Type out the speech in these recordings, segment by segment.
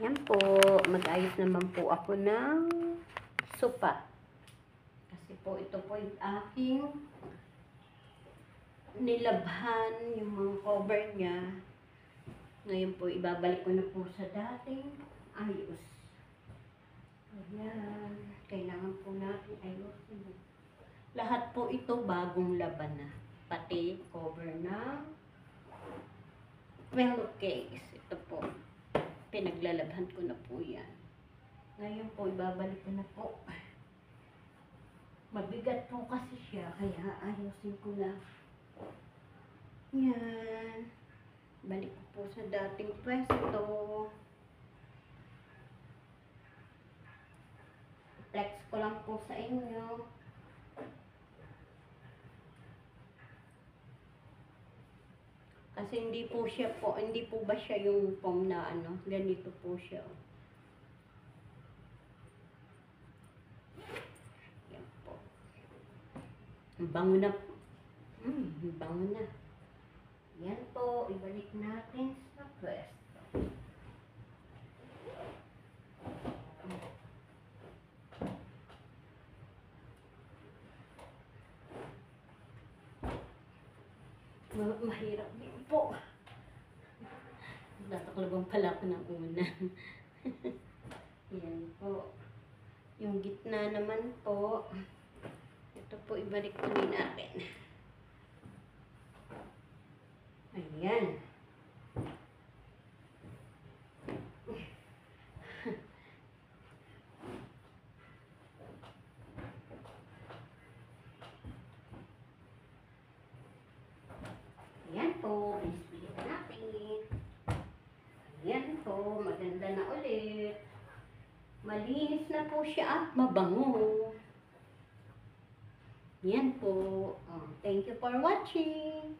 Yan po, mag-ayos naman po ako ng sopa. Kasi po, ito po yung aking nilabhan, yung mga cover niya. Ngayon po, ibabalik ko na po sa dating ayos. Ayan, kailangan po natin ayusin. Lahat po ito bagong laban na. Pati cover na pillowcase. Ito po, pinaglalabhan ko na po yan. Ngayon po, ibabalik ko na po. Mabigat po kasi siya, kaya ayusin ko na. Yan. Balik ko po sa dating pwesto. Flex ko lang po sa inyo. Kasi hindi po ba siya yung foam na ano, ganito po siya. Yan po. Bango na po. Bango na. Yan po, ibalik natin sa pwesto. Mahirap din po. Nataklabang pala ako ng una. Yan po. Yung gitna naman po. Ito po, ibalik ko din natin. Ayan. Ayan po, i-split natin. Ayan po, maganda na ulit. Malinis na po siya at mabango. Yan po. Thank you for watching.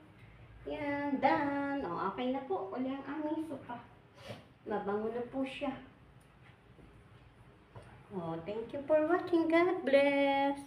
Yan, done. Okay na po. Uli ang aming sopa. Mabango na po siya. Thank you for watching. God bless.